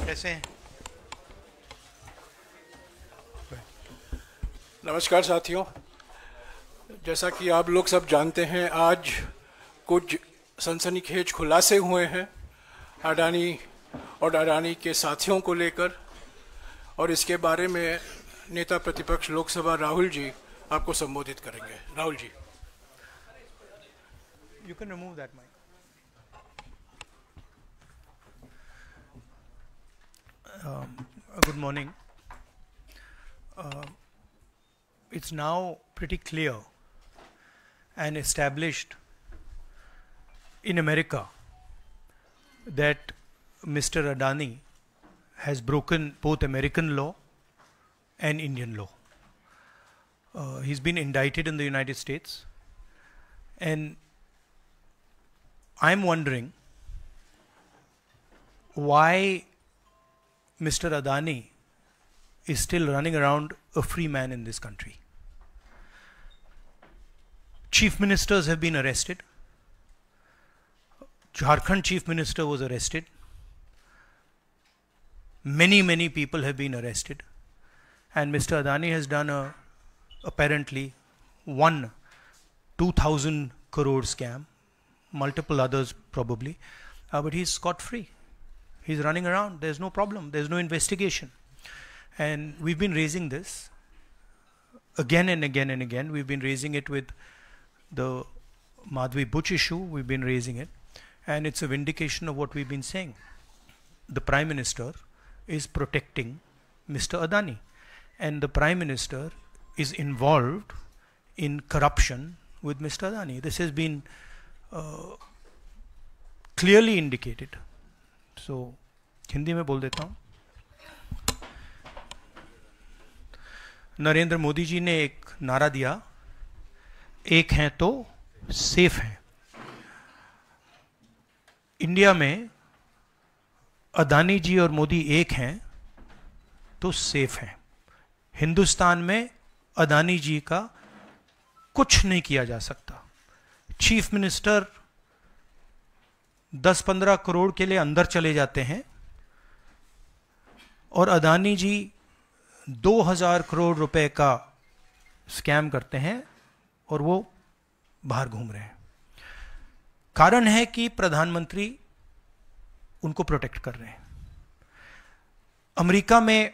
कैसे हैं? नमस्कार साथियों, जैसा कि आप लोग सब जानते हैं, आज कुछ सनसनीखेज खुलासे हुए हैं अडानी और अडानी के साथियों को लेकर, और इसके बारे में नेता प्रतिपक्ष लोकसभा राहुल जी आपको संबोधित करेंगे। Rahul ji. You can remove that mic. Good morning. It's now pretty clear and established in America that Mr. Adani has broken both American law and Indian law. He's been indicted in the United States, and I'm wondering why Mr. Adani is still running around a free man in this country. Chief ministers have been arrested. Jharkhand chief minister was arrested. Many people have been arrested. And Mr. Adani has done apparently one 2,000 crore scam, multiple others probably, but he's scot-free. He's running around. There's no problem. There's no investigation. And we've been raising this again and again and again. We've been raising it with the Madhvi Buch issue. We've been raising it. And it's a vindication of what we've been saying. The Prime Minister is protecting Mr. Adani. And the Prime Minister is involved in corruption with Mr. Adani. This has been clearly indicated. So, Hindi में बोल देता हूँ। नरेंद्र मोदी जी ने एक नारा दिया, एक हैं तो सेफ हैं। इंडिया में अदानी जी और मोदी एक हैं तो सेफ हैं। हिंदुस्तान में अदानी जी का कुछ नहीं किया जा सकता। चीफ मिनिस्टर 10-15 करोड़ के लिए अंदर चले जाते हैं और अदानी जी 2000 करोड़ रुपए का स्कैम करते हैं और वो बाहर घूम रहे हैं। कारण है कि प्रधानमंत्री उनको प्रोटेक्ट कर रहे हैं। अमेरिका में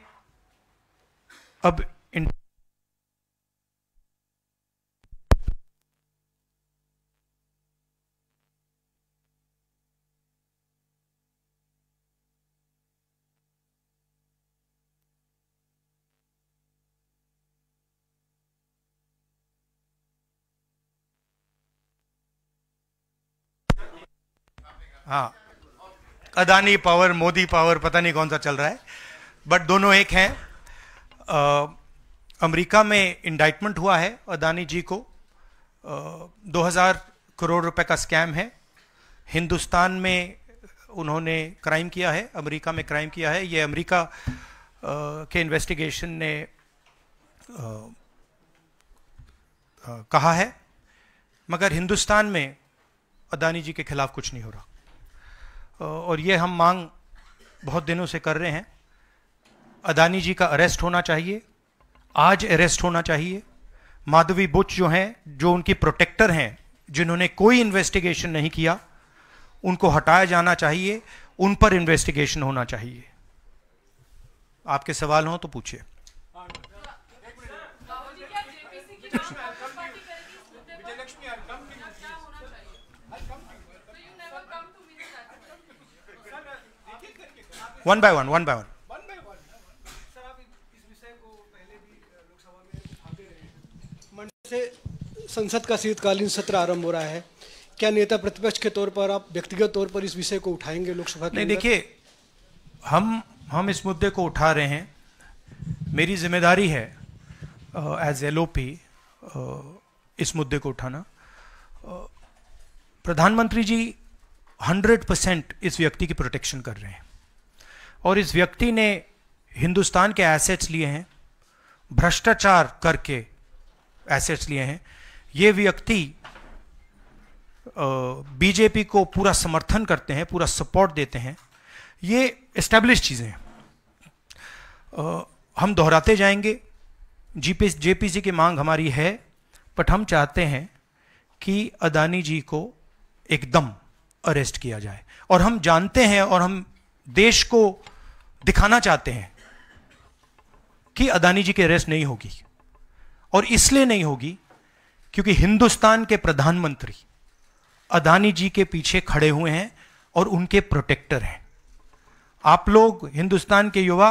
अब हाँ, अदानी पावर, मोदी पावर, पता नहीं कौन सा चल रहा है, बट दोनों एक हैं। अमेरिका में इंडाइटमेंट हुआ है अदानी जी को, 2000 करोड़ रुपए का स्कैम है। हिंदुस्तान में उन्होंने क्राइम किया है, अमेरिका में क्राइम किया है। ये अमेरिका के इन्वेस्टिगेशन ने कहा है, मगर हिंदुस्तान में अदानी जी के खिलाफ कुछ नहीं हो रहा। और ये हम मांग बहुत दिनों से कर रहे हैं। अदानी जी का अरेस्ट होना चाहिए, आज अरेस्ट होना चाहिए। माधवी बुच जो हैं, जो उनकी प्रोटेक्टर हैं, जिन्होंने कोई इन्वेस्टिगेशन नहीं किया, उनको हटाया जाना चाहिए, उन पर इन्वेस्टिगेशन होना चाहिए। आपके सवाल हो तो पूछिए। One by one. सर, आप इस विषय को पहले भी लोकसभा में उठाते रहे हैं। मंच से संसद का शीतकालीन सत्र आरंभ हो रहा है, क्या नेता प्रतिपक्ष के तौर पर आप व्यक्तिगत तौर पर इस विषय को उठाएंगे लोकसभा के? नहीं, देखिए, हम इस मुद्दे को उठा रहे हैं। मेरी जिम्मेदारी है एज एलओपी इस मुद्दे को उठाना। प्रधानमंत्री जी 100% इस व्यक्ति की प्रोटेक्शन कर रहे हैं, और इस व्यक्ति ने हिंदुस्तान के एसेट्स लिए हैं, भ्रष्टाचार करके एसेट्स लिए हैं। ये व्यक्ति बीजेपी को पूरा समर्थन करते हैं, पूरा सपोर्ट देते हैं। ये एस्टेब्लिश चीज़ें हैं, हम दोहराते जाएंगे। जेपीसी की मांग हमारी है, बट हम चाहते हैं कि अदानी जी को एकदम अरेस्ट किया जाए। और हम जानते हैं और हम देश को दिखाना चाहते हैं कि अदानी जी की अरेस्ट नहीं होगी, और इसलिए नहीं होगी क्योंकि हिंदुस्तान के प्रधानमंत्री अदानी जी के पीछे खड़े हुए हैं और उनके प्रोटेक्टर हैं। आप लोग हिंदुस्तान के युवा,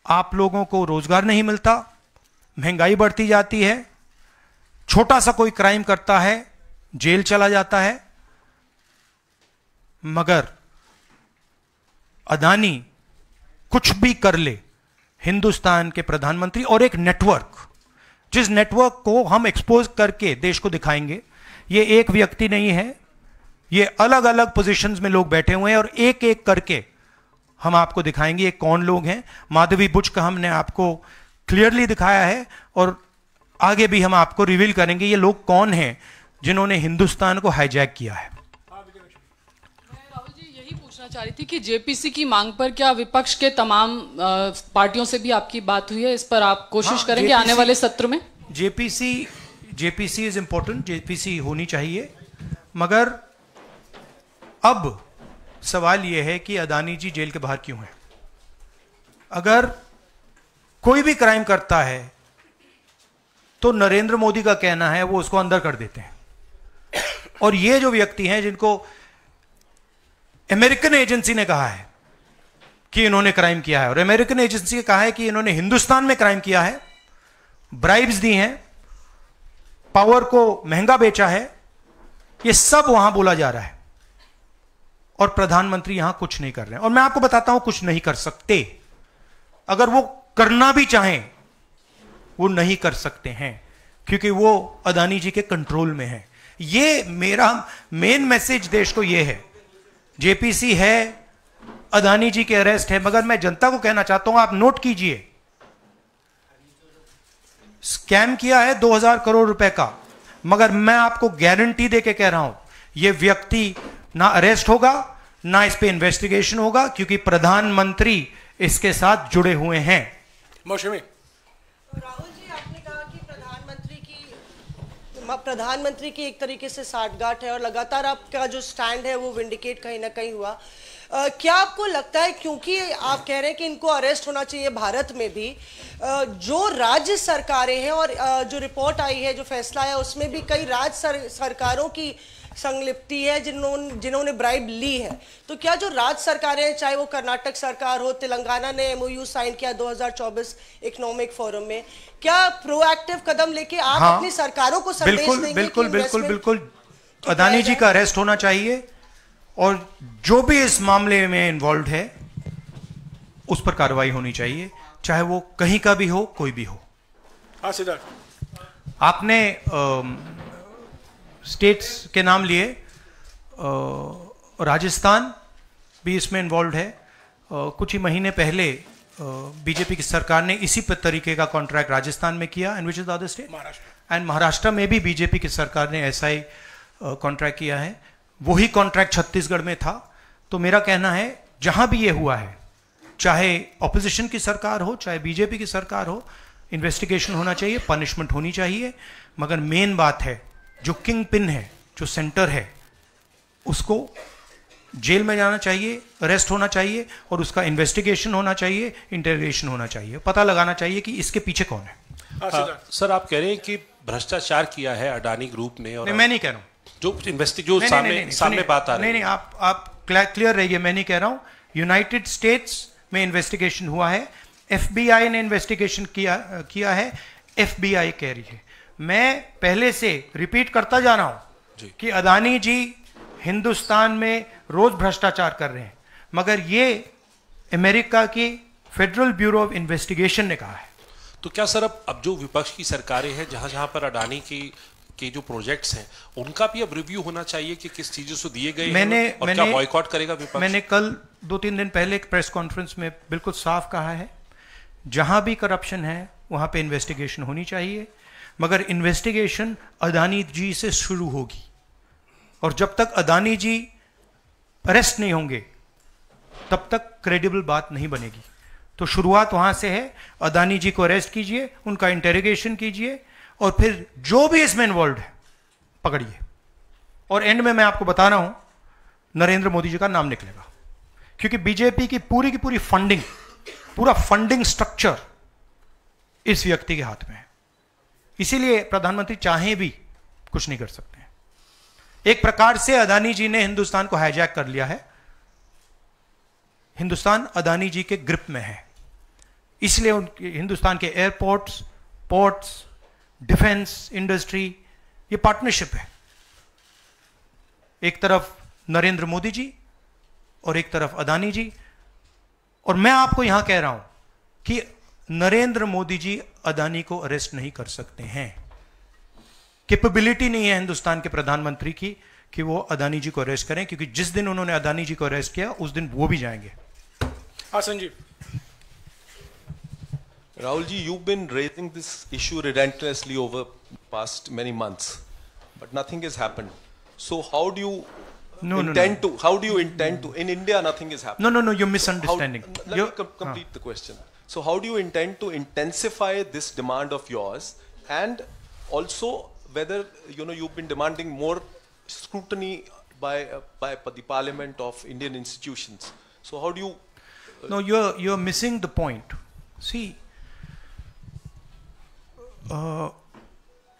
आप लोगों को रोजगार नहीं मिलता, महंगाई बढ़ती जाती है, छोटा सा कोई क्राइम करता है जेल चला जाता है, मगर अदानी कुछ भी कर ले, हिंदुस्तान के प्रधानमंत्री और एक नेटवर्क, जिस नेटवर्क को हम एक्सपोज करके देश को दिखाएंगे, ये एक व्यक्ति नहीं है, ये अलग अलग पोजीशंस में लोग बैठे हुए हैं और एक एक करके हम आपको दिखाएंगे ये कौन लोग हैं। माधवी बुच का हमने आपको क्लियरली दिखाया है और आगे भी हम आपको रिवील करेंगे ये लोग कौन हैं जिन्होंने हिंदुस्तान को हाईजैक किया है। राहुल जी, यही पूछना चाह रही थी कि जेपीसी की मांग पर क्या विपक्ष के तमाम पार्टियों से भी आपकी बात हुई है? इस पर आप कोशिश करेंगे आने वाले सत्र में? जेपीसी इज इंपॉर्टेंट, जेपीसी होनी चाहिए, मगर अब सवाल यह है कि अदानी जी जेल के बाहर क्यों हैं? अगर कोई भी क्राइम करता है तो नरेंद्र मोदी का कहना है वो उसको अंदर कर देते हैं, और ये जो व्यक्ति हैं जिनको अमेरिकन एजेंसी ने कहा है कि इन्होंने क्राइम किया है, और अमेरिकन एजेंसी ने कहा है कि इन्होंने हिंदुस्तान में क्राइम किया है, ब्राइब्स दी हैं, पावर को महंगा बेचा है, ये सब वहां बोला जा रहा है, और प्रधानमंत्री यहां कुछ नहीं कर रहे हैं। और मैं आपको बताता हूं कुछ नहीं कर सकते, अगर वो करना भी चाहें वो नहीं कर सकते हैं, क्योंकि वो अदानी जी के कंट्रोल में है। ये मेरा मेन मैसेज देश को ये है, जेपीसी है, अदानी जी के अरेस्ट है, मगर मैं जनता को कहना चाहता हूं, आप नोट कीजिए, स्कैम किया है 2000 करोड़ रुपए का, मगर मैं आपको गारंटी देके कह रहा हूं यह व्यक्ति ना अरेस्ट होगा, ना इस पे इन्वेस्टिगेशन होगा, क्योंकि प्रधानमंत्री इसके साथ जुड़े हुए हैं। मौसमी राहुल जी, आपने कहा कि प्रधानमंत्री की एक तरीके से साठगांठ है और लगातार आपका जो स्टैंड है वो विंडिकेट कहीं ना कहीं हुआ। क्या आपको लगता है, क्योंकि आप कह रहे हैं कि इनको अरेस्ट होना चाहिए भारत में भी, जो राज्य सरकारें हैं और जो रिपोर्ट आई है, जो फैसला है, उसमें भी कई राज्य सरकारों की संलिप्ति है जिन्होंने ब्राइब ली है, तो क्या जो राज्य सरकारें हैं, चाहे वो कर्नाटक सरकार हो, तेलंगाना ने MOU साइन किया 2024 इकोनॉमिक फोरम में, क्या प्रोएक्टिव कदम लेके आप अपनी सरकारों को संदेश देंगे? बिल्कुल बिल्कुल बिल्कुल अदानी जी का अरेस्ट होना चाहिए, और जो भी इस मामले में इन्वॉल्व है उस पर कार्रवाई होनी चाहिए, चाहे वो कहीं का भी हो, कोई भी हो। हाँ सिद्धार्थ, आपने स्टेट्स के नाम लिए, राजस्थान भी इसमें इन्वॉल्व है। कुछ ही महीने पहले बीजेपी की सरकार ने इसी तरीके का कॉन्ट्रैक्ट राजस्थान में किया, and which is the other state, and Maharashtra में भी बीजेपी की सरकार ने ऐसा ही कॉन्ट्रैक्ट किया है। वही कॉन्ट्रैक्ट छत्तीसगढ़ में था। तो मेरा कहना है जहां भी ये हुआ है, चाहे ऑपोजिशन की सरकार हो, चाहे बीजेपी की सरकार हो, इन्वेस्टिगेशन होना चाहिए, पनिशमेंट होनी चाहिए, मगर मेन बात है जो किंग पिन है, जो सेंटर है, उसको जेल में जाना चाहिए, अरेस्ट होना चाहिए, और उसका इन्वेस्टिगेशन होना चाहिए, इंटरोगेशन होना चाहिए, पता लगाना चाहिए कि इसके पीछे कौन है। सर, आप कह रहे हैं कि भ्रष्टाचार किया है अडानी ग्रुप ने, और नहीं, मैं नहीं कह रहा हूं, जो सामने बात आ रही है। नहीं, आप क्लियर रहिए, मैं नहीं कह रहा हूं। यूनाइटेड स्टेट्स में इन्वेस्टिगेशन हुआ है, FBI ने इन्वेस्टिगेशन किया है, FBI कह रही है। मैं पहले से रिपीट करता जा रहा हूं कि अदानी जी हिंदुस्तान में रोज भ्रष्टाचार कर रहे हैं, मगर ये अमेरिका की फेडरल ब्यूरो ऑफ इन्वेस्टिगेशन ने कहा है। तो क्या सर अब जो विपक्ष की सरकारें हैं, जहां जहां पर अडानी के जो प्रोजेक्ट्स हैं, उनका भी अब रिव्यू होना चाहिए कि किस चीजों से दिए गए हैं, और क्या बॉयकॉट करेगा विपक्ष? मैंने कल 2-3 दिन पहले एक प्रेस कॉन्फ्रेंस में बिल्कुल साफ कहा है, जहां भी करप्शन है वहां पे इन्वेस्टिगेशन होनी चाहिए, मगर इन्वेस्टिगेशन अदानी जी से शुरू होगी, और जब तक अदानी जी अरेस्ट नहीं होंगे तब तक क्रेडिबल बात नहीं बनेगी। तो शुरुआत वहां से है, अदानी जी को अरेस्ट कीजिए, उनका इंटेरोगेशन कीजिए, और फिर जो भी इसमें इन्वॉल्व है पकड़िए, और एंड में मैं आपको बता रहा हूं नरेंद्र मोदी जी का नाम निकलेगा, क्योंकि बीजेपी की पूरी फंडिंग, पूरा फंडिंग स्ट्रक्चर इस व्यक्ति के हाथ में है। इसीलिए प्रधानमंत्री चाहे भी कुछ नहीं कर सकते हैं। एक प्रकार से अदानी जी ने हिंदुस्तान को हाईजैक कर लिया है, हिंदुस्तान अदानी जी के ग्रिप में है, इसलिए हिंदुस्तान के एयरपोर्ट्स, पोर्ट्स, डिफेंस इंडस्ट्री, ये पार्टनरशिप है। एक तरफ नरेंद्र मोदी जी और एक तरफ अदानी जी। और मैं आपको यहां कह रहा हूं कि नरेंद्र मोदी जी अदानी को अरेस्ट नहीं कर सकते हैं। कैपेबिलिटी नहीं है हिंदुस्तान के प्रधानमंत्री की कि वो अदानी जी को अरेस्ट करें, क्योंकि जिस दिन उन्होंने अदानी जी को अरेस्ट किया उस दिन वो भी जाएंगे। हाँ Sanjeev. Rahul ji, you've been raising this issue relentlessly over past many months, but nothing has happened. So how do you intend to? How do you intend to? In India, nothing is happening. No, you're misunderstanding. Let me complete the question. So how do you intend to intensify this demand of yours, and also whether you've been demanding more scrutiny by the Parliament of Indian institutions? So how do you? No, you're missing the point. See.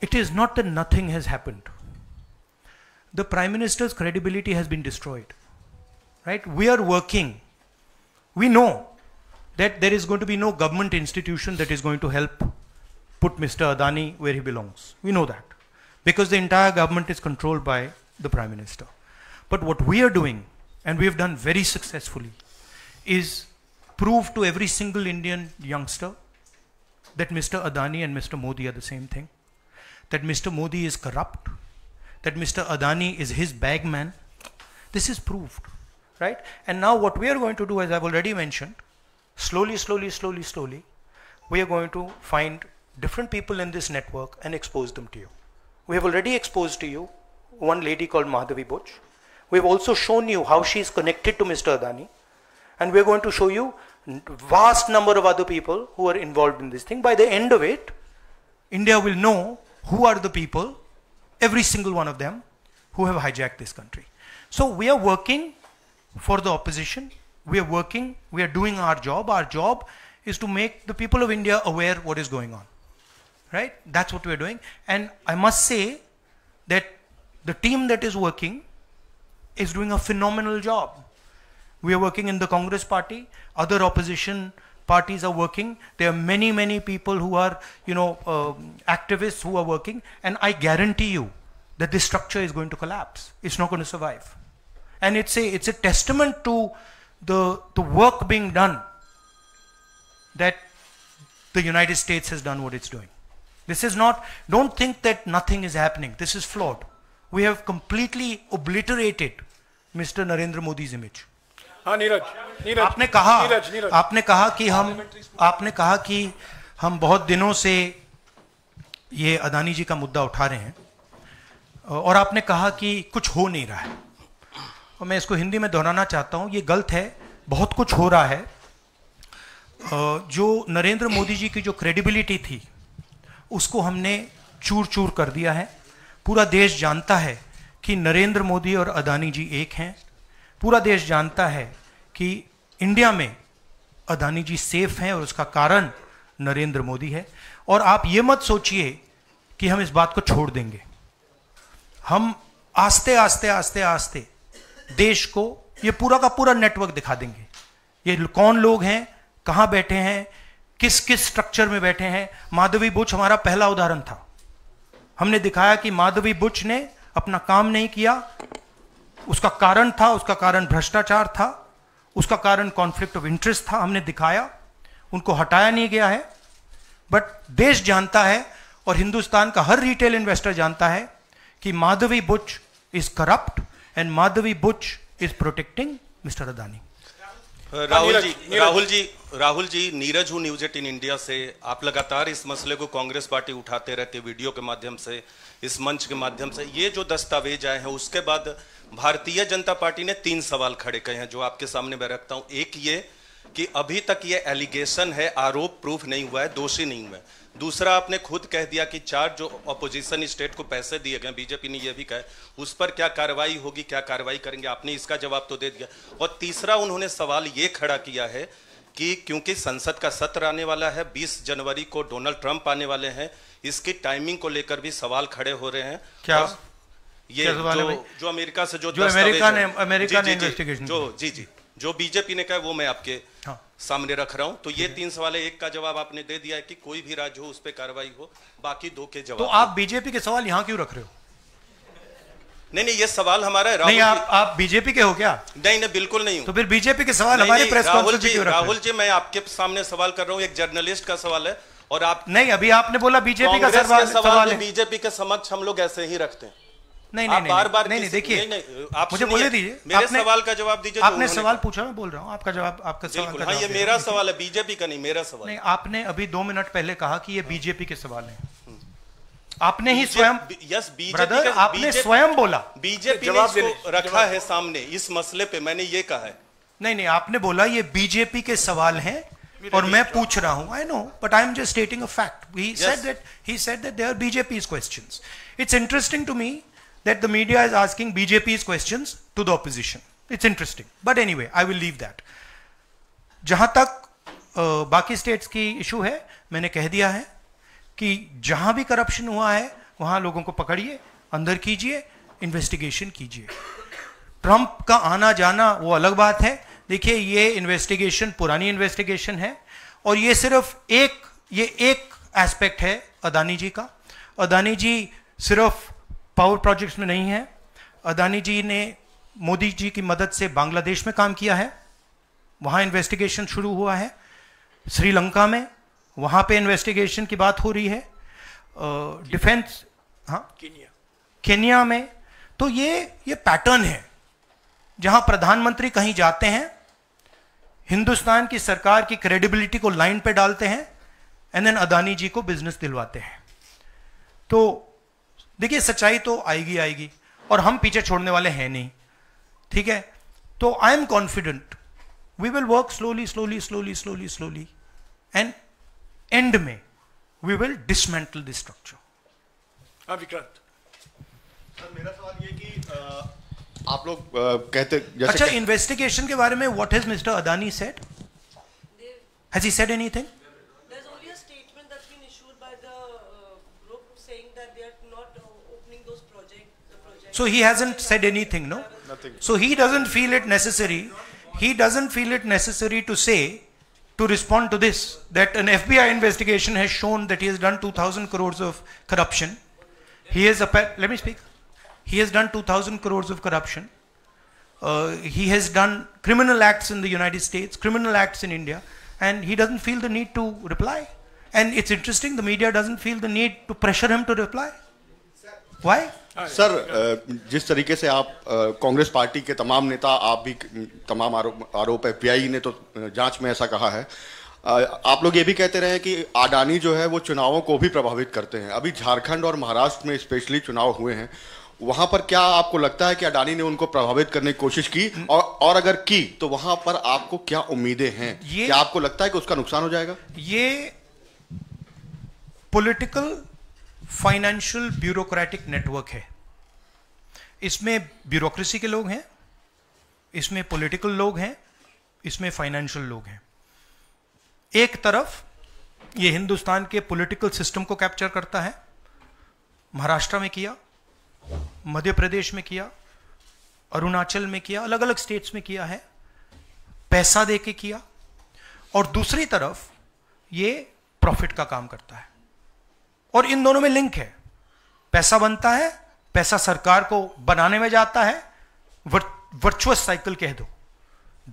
It is not that nothing has happened. The Prime Minister's credibility has been destroyed. Right? We are working. We know that there is going to be no government institution that is going to help put Mr. Adani where he belongs. We know that. Because the entire government is controlled by the Prime Minister. But what we are doing, and we have done very successfully, is prove to every single Indian youngster that Mr. Adani and Mr. Modi are the same thing, that Mr. Modi is corrupt, that Mr. Adani is his bagman. This is proved, right? And now what we are going to do, as I've already mentioned, slowly, we are going to find different people in this network and expose them to you. We have already exposed to you one lady called Madhavi Buch. We have also shown you how she is connected to Mr. Adani, and we are going to show you vast number of other people who are involved in this thing. By the end of it, India will know who are the people, every single one of them, who have hijacked this country. So we are working for the opposition. We are working, we are doing our job. Our job is to make the people of India aware what is going on. Right? That's what we are doing. And I must say that the team that is working is doing a phenomenal job. We are working in the Congress party, other opposition parties are working. There are many people who are, activists who are working, and I guarantee you that this structure is going to collapse. It's not going to survive. And it's a testament to the work being done that the United States has done what it's doing. This is not, don't think that nothing is happening. This is flawed. We have completely obliterated Mr. Narendra Modi's image. हाँ नीरज आपने कहा कि हम बहुत दिनों से ये अदानी जी का मुद्दा उठा रहे हैं, और आपने कहा कि कुछ हो नहीं रहा है, और मैं इसको हिंदी में दोहराना चाहता हूं, ये गलत है। बहुत कुछ हो रहा है। जो नरेंद्र मोदी जी की जो क्रेडिबिलिटी थी उसको हमने चूर चूर कर दिया है। पूरा देश जानता है कि नरेंद्र मोदी और अदानी जी एक हैं। पूरा देश जानता है कि इंडिया में अदानी जी सेफ हैं, और उसका कारण नरेंद्र मोदी है। और आप ये मत सोचिए कि हम इस बात को छोड़ देंगे। हम आस्ते आस्ते देश को ये पूरा का पूरा नेटवर्क दिखा देंगे। ये कौन लोग हैं, कहां बैठे हैं, किस स्ट्रक्चर में बैठे हैं। माधवी बुच हमारा पहला उदाहरण था। हमने दिखाया कि माधवी बुच ने अपना काम नहीं किया, उसका कारण भ्रष्टाचार था, उसका कारण कॉन्फ्लिक्ट ऑफ इंटरेस्ट था। हमने दिखाया, उनको हटाया नहीं गया है। बट देश जानता है और हिंदुस्तान का हर रिटेल इन्वेस्टर जानता है कि Madhabi Buch is corrupt and Madhabi Buch is protecting Mr Adani. Rahul ji, Neeraj हूं न्यूज 18 इंडिया से। आप लगातार इस मसले को कांग्रेस पार्टी उठाते रहते, वीडियो के माध्यम से, इस मंच के माध्यम से। ये जो दस्तावेज आए हैं उसके बाद भारतीय जनता पार्टी ने 3 सवाल खड़े किए हैं जो आपके सामने मैं रखता हूं। एक ये कि अभी तक ये एलिगेशन है, आरोप प्रूफ नहीं हुआ है, दोषी नहीं हुआ है। दूसरा, आपने खुद कह दिया कि 4 जो अपोजिशन स्टेट को पैसे दिए गए, बीजेपी ने यह भी कहा, उस पर क्या कार्रवाई होगी, क्या कार्रवाई करेंगे, आपने इसका जवाब तो दे दिया। और तीसरा उन्होंने सवाल ये खड़ा किया है कि क्योंकि संसद का सत्र आने वाला है, 20 जनवरी को डोनाल्ड ट्रंप आने वाले हैं, इसकी टाइमिंग को लेकर भी सवाल खड़े हो रहे हैं। क्या ये जो अमेरिका से जो अमेरिका ने इन्वेस्टिगेशन जो बीजेपी ने कहा वो मैं आपके सामने रख रहा हूं। तो ये 3 सवाल है, एक का जवाब आपने दे दिया है कि कोई भी राज्य हो उस पर कार्रवाई हो, बाकी 2 के जवाब। तो आप बीजेपी के सवाल यहां क्यों रख रहे हो? नहीं, ये सवाल हमारा है। नहीं, आप बीजेपी के हो क्या? नहीं, बिल्कुल नहीं हूं। तो फिर बीजेपी के सवाल हमारे प्रेस कॉन्फ्रेंस में क्यों रख रहे हो? राहुल जी, मैं आपके सामने सवाल कर रहा हूं, एक जर्नलिस्ट का सवाल है। और आप नहीं, अभी आपने बोला बीजेपी का सवाल है। बीजेपी के समक्ष हम लोग ऐसे ही रखते हैं। नहीं, बार-बार देखिए, आप मुझे बोलने दीजिए, मेरे सवाल का जवाब दीजिए। आपने सवाल पूछा, मैं बोल रहा हूं आपका जवाब, आपका सवाल का जवाब। ये मेरा सवाल है, बीजेपी का नहीं, मेरा सवाल। नहीं, आपने अभी 2 मिनट पहले कहा कि ये बीजेपी के सवाल हैं। आपने ही स्वयं, यस, ब्रदर, आपने स्वयं बोला बीजेपी ने इसको रखा है सामने इस मसले पे, मैंने ये कहा है। नहीं, आपने बोला ये बीजेपी के सवाल हैं और मैं पूछ रहा हूं। I know, but I am just stating a fact. He said that they are BJP's questions. It's interesting to me that the media is asking BJP's questions to the opposition. It's interesting. But anyway, I will leave that. जहां तक बाकी states की issue है, मैंने कह दिया है कि जहां भी करप्शन हुआ है वहां लोगों को पकड़िए, अंदर कीजिए, इन्वेस्टिगेशन कीजिए। ट्रंप का आना जाना वो अलग बात है। देखिए, ये इन्वेस्टिगेशन पुरानी इन्वेस्टिगेशन है और ये सिर्फ एक एस्पेक्ट है अदानी जी का। अदानी जी सिर्फ पावर प्रोजेक्ट्स में नहीं है। अदानी जी ने मोदी जी की मदद से बांग्लादेश में काम किया है, वहां इन्वेस्टिगेशन शुरू हुआ है। श्रीलंका में, वहां पे इन्वेस्टिगेशन की बात हो रही है। डिफेंस, हाँ, केन्या में। तो ये पैटर्न है जहां प्रधानमंत्री कहीं जाते हैं, हिंदुस्तान की सरकार की क्रेडिबिलिटी को लाइन पे डालते हैं एंड देन अदानी जी को बिजनेस दिलवाते हैं। तो देखिए, सच्चाई तो आएगी और हम पीछे छोड़ने वाले हैं नहीं, ठीक है? तो I am confident we will work slowly and end में we will dismantle this structure. Vikrant, मेरा सवाल ये कि आप लोग कहते, अच्छा, इन्वेस्टिगेशन के बारे में what has mister Adani said? Has he said anything? There's only a statement that's been issued by the group saying that they are not opening those projects. So he hasn't said anything, no? Nothing. So he doesn't feel it necessary. He doesn't feel it necessary to say, to respond to this, that an FBI investigation has shown that he has done 2,000 crores of corruption. He has, let me speak. He has done 2,000 crores of corruption. He has done criminal acts in the United States, criminal acts in India, and he doesn't feel the need to reply. And it's interesting, the media doesn't feel the need to pressure him to reply. Why? Sir, जिस तरीके से आप Congress party के तमाम नेता, आप भी तमाम आरोप FBI ने तो जांच में ऐसा कहा है, आप लोग ये भी कहते रहे कि अडानी जो है वो चुनावों को भी प्रभावित करते हैं। अभी झारखंड और महाराष्ट्र में स्पेशली चुनाव हुए हैं, वहां पर क्या आपको लगता है कि अडानी ने उनको प्रभावित करने की कोशिश की, और अगर की तो वहां पर आपको क्या उम्मीदें हैं? क्या आपको लगता है कि उसका नुकसान हो जाएगा? ये पॉलिटिकल फाइनेंशियल ब्यूरोक्रेटिक नेटवर्क है। इसमें ब्यूरोक्रेसी के लोग हैं, इसमें पॉलिटिकल लोग हैं, इसमें फाइनेंशियल लोग हैं। एक तरफ ये हिंदुस्तान के पॉलिटिकल सिस्टम को कैप्चर करता है, महाराष्ट्र में किया, मध्य प्रदेश में किया, अरुणाचल में किया, अलग अलग स्टेट्स में किया है, पैसा देके किया। और दूसरी तरफ ये प्रॉफिट का काम करता है और इन दोनों में लिंक है। पैसा बनता है, पैसा सरकार को बनाने में जाता है, वर्चुअस साइकिल कह दो,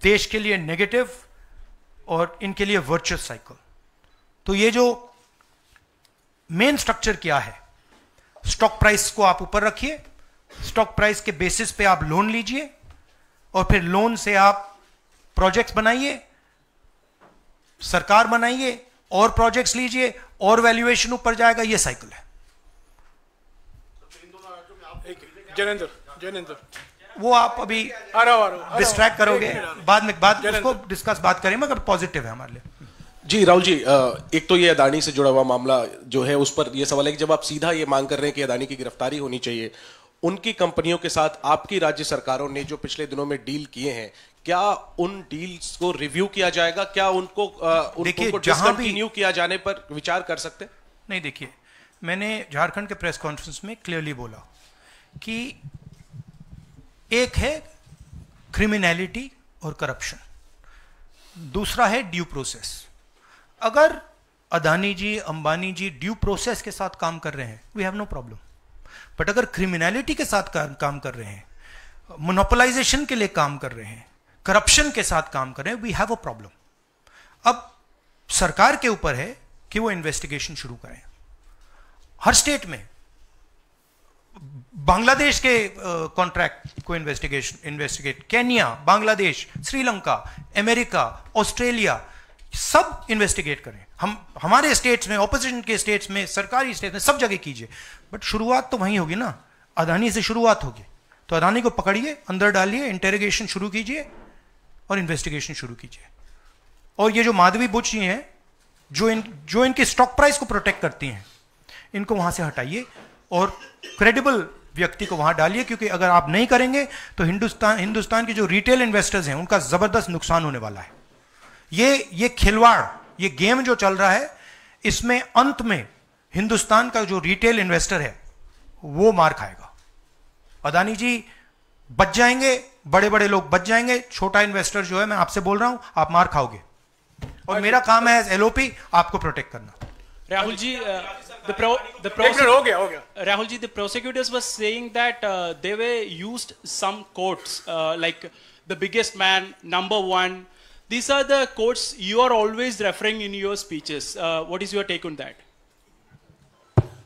देश के लिए नेगेटिव और इनके लिए वर्चुअस साइकिल। तो ये जो मेन स्ट्रक्चर क्या है, स्टॉक प्राइस को आप ऊपर रखिए, स्टॉक प्राइस के बेसिस पे आप लोन लीजिए और फिर लोन से आप प्रोजेक्ट्स बनाइए, सरकार बनाइए और प्रोजेक्ट्स लीजिए और वैल्यूएशन ऊपर जाएगा। ये साइकिल है। जैनेंद्र, वो आप अभी डिस्ट्रैक्ट करोगे, बाद में उसको डिस्कस बात करेंगे, मगर पॉजिटिव है हमारे लिए। जी राहुल जी, एक तो ये अदानी से जुड़ा हुआ मामला जो है उस पर ये सवाल है कि जब आप सीधा ये मांग कर रहे हैं कि अदानी की गिरफ्तारी होनी चाहिए, उनकी कंपनियों के साथ आपकी राज्य सरकारों ने जो पिछले दिनों में डील किए हैं, क्या उन डील्स को रिव्यू किया जाएगा? क्या उनको डिसकंटिन्यू किया जाने पर विचार कर सकते हैं? नहीं, देखिए, मैंने झारखंड के प्रेस कॉन्फ्रेंस में क्लियरली बोला कि एक है क्रिमिनलिटी और करप्शन, दूसरा है ड्यू प्रोसेस। अगर अदानी जी, अंबानी जी ड्यू प्रोसेस के साथ काम कर रहे हैं, we have no problem. But अगर क्रिमिनलिटी के साथ काम कर रहे हैं, मोनोपोलाइजेशन के लिए काम कर रहे हैं, करप्शन के साथ काम कर रहे हैं, वी हैव अ प्रॉब्लम। अब सरकार के ऊपर है कि वो इन्वेस्टिगेशन शुरू करें। हर स्टेट में बांग्लादेश के कॉन्ट्रैक्ट को investigate, Kenya, Bangladesh, Sri Lanka, America, Australia, सब इन्वेस्टिगेट करें। हमारे स्टेट्स में, ऑपोजिशन के स्टेट्स में, सरकारी स्टेट्स में, सब जगह कीजिए। बट शुरुआत तो वहीं होगी ना, अदानी से शुरुआत होगी। तो अदानी को पकड़िए, अंदर डालिए, इंटेरोगेशन शुरू कीजिए और इन्वेस्टिगेशन शुरू कीजिए। और ये जो माधवी बुच जी हैं, जो इनके स्टॉक प्राइस को प्रोटेक्ट करती हैं, इनको वहां से हटाइए और क्रेडिबल व्यक्ति को वहां डालिए, क्योंकि अगर आप नहीं करेंगे तो हिंदुस्तान के जो रिटेल इन्वेस्टर्स हैं उनका जबरदस्त नुकसान होने वाला है। ये खिलवाड़, ये गेम जो चल रहा है, इसमें अंत में हिंदुस्तान का जो रिटेल इन्वेस्टर है वो मार खाएगा। अदानी जी बच जाएंगे, बड़े बड़े लोग बच जाएंगे, छोटा इन्वेस्टर जो है, मैं आपसे बोल रहा हूं, आप मार खाओगे। और मेरा काम है एज एलओपी आपको प्रोटेक्ट करना। Rahul ji, Rahul ji, the prosecutors were saying that they were used some quotes like the biggest man, number one. These are the quotes you are always referring in your speeches. What is your take on that?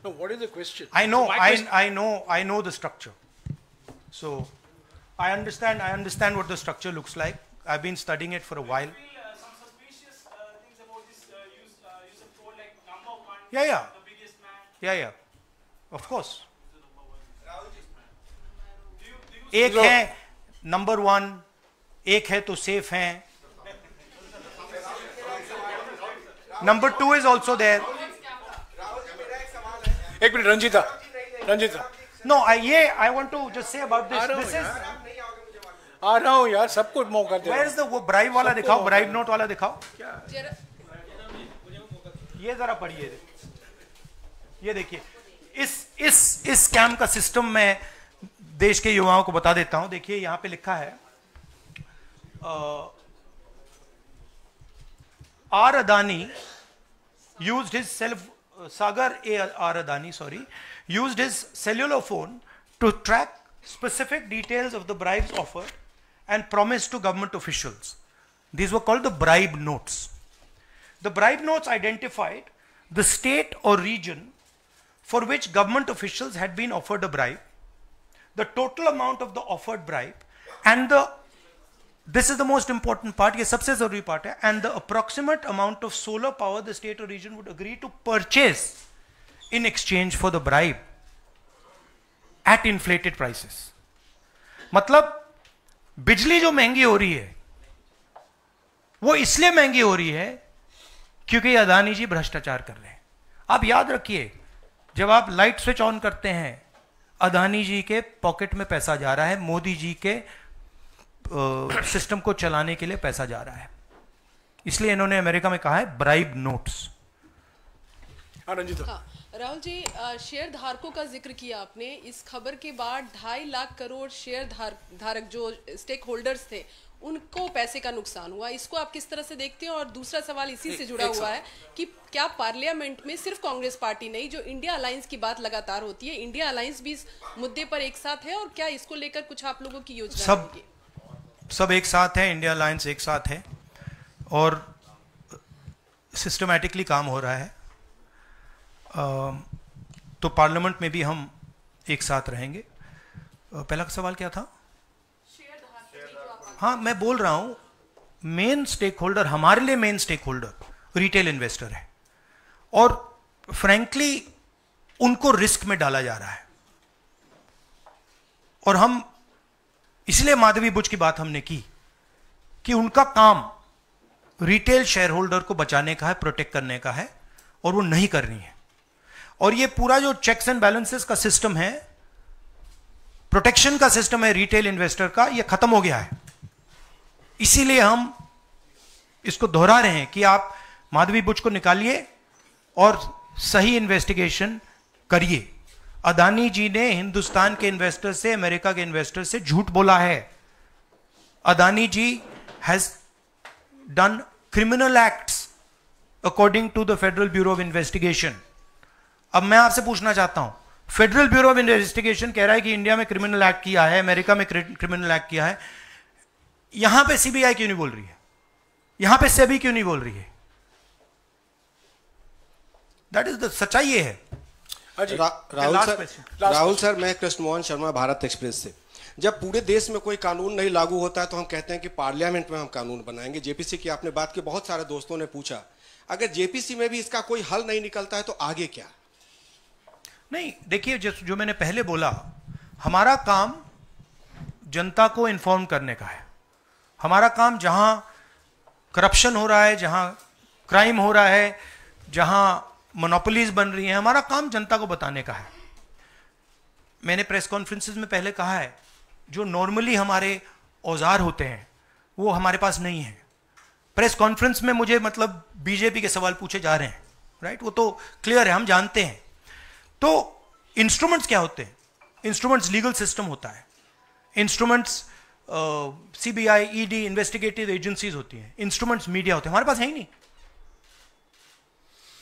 No, what is the question? I know the structure. So I understand what the structure looks like. I've been studying it for a while. Yeah. Of course. एक है number one, एक है तो safe है, number two is also there. एक minute, Ranjita. No, I want to just say about this is, आ रहा हूं यार, सबको मौका दे। वेयर इज द वो ब्राइब वाला दिखाओ, ब्राइब नोट वाला दिखाओ। ये जरा पढ़िए, ये देखिए, इस स्कैम का सिस्टम मैं देश के युवाओं को बता देता हूं। देखिए, यहां पे लिखा है R Adani used his Sagar R Adani, used his cellular phone to track specific details of the bribes offered and promised to government officials. These were called the bribe notes. The bribe notes identified the state or region for which government officials had been offered a bribe, the total amount of the offered bribe, and this is the most important part, ये सबसे जरूरी part है, and the approximate amount of solar power the state or region would agree to purchase in exchange for the bribe at inflated prices. मतलब बिजली जो महंगी हो रही है वो इसलिए महंगी हो रही है क्योंकि अदानी जी भ्रष्टाचार कर रहे हैं। आप याद रखिए, जब आप लाइट स्विच ऑन करते हैं, अदानी जी के पॉकेट में पैसा जा रहा है, मोदी जी के सिस्टम को चलाने के लिए पैसा जा रहा है। इसलिए इन्होंने अमेरिका में कहा है bribe notes. Rahul ji, share धारकों का जिक्र किया आपने। इस खबर के बाद 2.5 लाख करोड़ शेयर धारक जो स्टेक होल्डर्स थे उनको पैसे का नुकसान हुआ। इसको आप किस तरह से देखते हैं? और दूसरा सवाल इसी से जुड़ा हुआ है कि क्या पार्लियामेंट में सिर्फ कांग्रेस पार्टी नहीं, जो इंडिया अलायंस की बात लगातार होती है, इंडिया अलायंस भी इस मुद्दे पर एक साथ है? और क्या इसको लेकर कुछ आप लोगों की योजना है? सब एक साथ है, इंडिया अलायंस एक साथ है और सिस्टमैटिकली काम हो रहा है। तो पार्लियामेंट में भी हम एक साथ रहेंगे। पहला सवाल क्या था? हाँ, मैं बोल रहा हूं, मेन स्टेक होल्डर, हमारे लिए main stakeholder retail investor है और फ्रैंकली उनको रिस्क में डाला जा रहा है। और हम इसलिए माधवी बुच की बात हमने की कि उनका काम रिटेल शेयर होल्डर को बचाने का है, प्रोटेक्ट करने का है, और वो नहीं कर रही है। और ये पूरा जो चेक्स एंड बैलेंसेस का सिस्टम है, प्रोटेक्शन का सिस्टम है रिटेल इन्वेस्टर का, ये खत्म हो गया है। इसीलिए हम इसको दोहरा रहे हैं कि आप माधवी बुच को निकालिए और सही इन्वेस्टिगेशन करिए। अदानी जी ने हिंदुस्तान के इन्वेस्टर से, अमेरिका के इन्वेस्टर से झूठ बोला है। Adani ji has done criminal acts according to the Federal Bureau of Investigation. अब मैं आपसे पूछना चाहता हूं, फेडरल ब्यूरो ऑफ इन्वेस्टिगेशन कह रहा है कि इंडिया में क्रिमिनल एक्ट किया है, अमेरिका में क्रिमिनल एक्ट किया है, यहां पे सीबीआई क्यों नहीं बोल रही है? यहां पे सेबी क्यों नहीं बोल रही है? दैट इज द सच्चाई ये है। राहुल सर, मैं कृष्ण मोहन शर्मा, भारत एक्सप्रेस से। जब पूरे देश में कोई कानून नहीं लागू होता है तो हम कहते हैं कि पार्लियामेंट में हम कानून बनाएंगे। जेपीसी की आपने बात की, बहुत सारे दोस्तों ने पूछा, अगर जेपीसी में भी इसका कोई हल नहीं निकलता है तो आगे क्या? नहीं, देखिए, जो मैंने पहले बोला, हमारा काम जनता को इन्फॉर्म करने का है। हमारा काम जहां करप्शन हो रहा है, जहां क्राइम हो रहा है, जहां मोनोपोलीज बन रही हैं, हमारा काम जनता को बताने का है। मैंने प्रेस कॉन्फ्रेंसेस में पहले कहा है, जो नॉर्मली हमारे औजार होते हैं वो हमारे पास नहीं है। प्रेस कॉन्फ्रेंस में मुझे मतलब बीजेपी के सवाल पूछे जा रहे हैं, राइट? वो तो क्लियर है, हम जानते हैं। तो इंस्ट्रूमेंट्स क्या होते हैं? इंस्ट्रूमेंट्स लीगल सिस्टम होता है, instruments CBI, ED, investigative agencies होती हैं, इंस्ट्रूमेंट्स मीडिया होते हैं। हमारे पास है ही नहीं।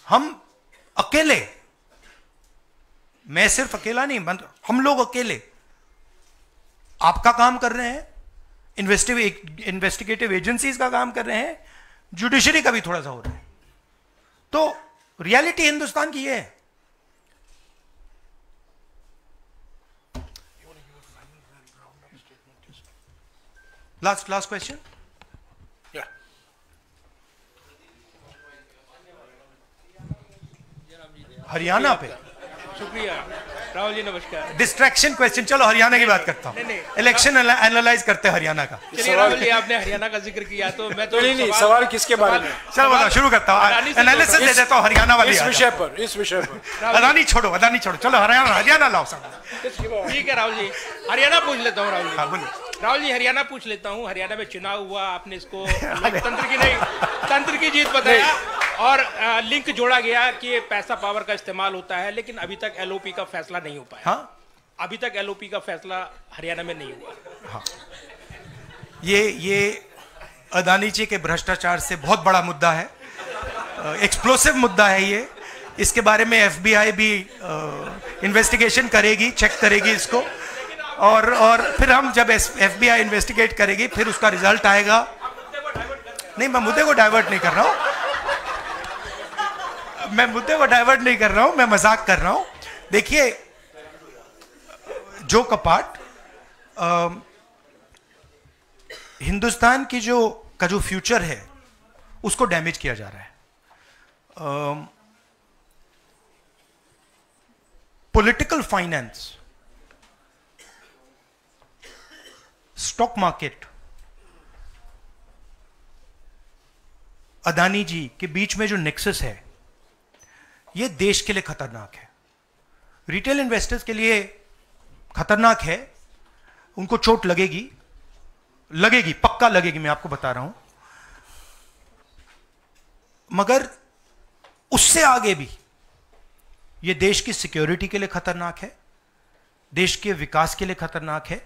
हम अकेले, मैं सिर्फ अकेला नहीं, हम लोग अकेले आपका काम कर रहे हैं, इन्वेस्टिगेटिव एजेंसीज का काम कर रहे हैं, जुडिशरी का भी थोड़ा सा हो रहा है। तो रियलिटी हिंदुस्तान की ये है। Last question. हरियाणा पे। शुक्रिया राहुल जी, नमस्कार। डिस्ट्रैक्शन क्वेश्चन, चलो हरियाणा की बात करता हूँ। इलेक्शन एनालाइज करते हैं हरियाणा का। चलिए राहुल जी, आपने हरियाणा का जिक्र किया तो मैं तो नहीं, सवाल किसके बारे में? चलो बताओ, शुरू करता हूँ, एनालिसिस दे देता हूँ हरियाणा वाली। इस विषय पर अदानी छोड़ो, चलो हरियाणा लाओ सब। ठीक है राहुल जी, हरियाणा पूछ लेता हूँ। राहुल जी, राहुल जी, हरियाणा पूछ लेता हूँ। हरियाणा में चुनाव हुआ, आपने इसको तंत्र की जीत बताया और लिंक जोड़ा गया कि पैसा पावर का इस्तेमाल होता है, लेकिन अभी तक एलओपी का फैसला नहीं हो पाया। हाँ? अभी तक एलओपी का फैसला हरियाणा में नहीं हुआ। हाँ। ये अदानी जी के भ्रष्टाचार से बहुत बड़ा मुद्दा है, एक्सप्लोसिव मुद्दा है ये। इसके बारे में एफबीआई भी इन्वेस्टिगेशन करेगी, चेक करेगी इसको, और फिर हम जब एफबीआई इन्वेस्टिगेट करेगी फिर उसका रिजल्ट आएगा। नहीं, मैं मुद्दे को डाइवर्ट नहीं कर रहा हूं, मैं मजाक कर रहा हूं। देखिए, जो कपाट हिंदुस्तान की का जो फ्यूचर है उसको डैमेज किया जा रहा है। Political finance, stock market, Adani ji के बीच में जो नेक्सस है, ये देश के लिए खतरनाक है, रिटेल इन्वेस्टर्स के लिए खतरनाक है। उनको चोट लगेगी, पक्का लगेगी, मैं आपको बता रहा हूं। मगर उससे आगे भी ये देश की सिक्योरिटी के लिए खतरनाक है, देश के विकास के लिए खतरनाक है।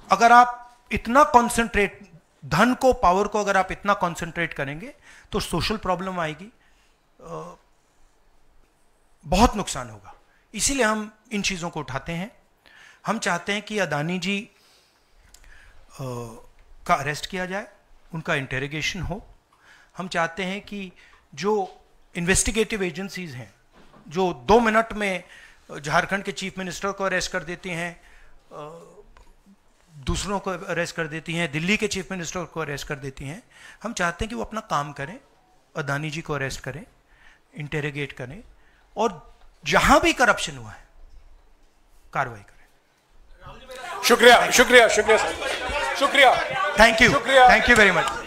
अगर आप इतना कॉन्सेंट्रेट, धन को, पावर को अगर आप इतना कॉन्सेंट्रेट करेंगे तो सोशल प्रॉब्लम आएगी, बहुत नुकसान होगा। इसीलिए हम इन चीज़ों को उठाते हैं। हम चाहते हैं कि अदानी जी का अरेस्ट किया जाए, उनका इंटेरोगेशन हो। हम चाहते हैं कि जो इन्वेस्टिगेटिव एजेंसीज हैं, जो 2 मिनट में झारखंड के चीफ मिनिस्टर को अरेस्ट कर देती हैं, दूसरों को अरेस्ट कर देती हैं, दिल्ली के चीफ मिनिस्टर को अरेस्ट कर देती हैं, हम चाहते हैं कि वो अपना काम करें, अदानी जी को अरेस्ट करें, इंटेरोगेट करें, और जहां भी करप्शन हुआ है कार्रवाई करें। शुक्रिया शुक्रिया शुक्रिया शुक्रिया थैंक यू वेरी मच।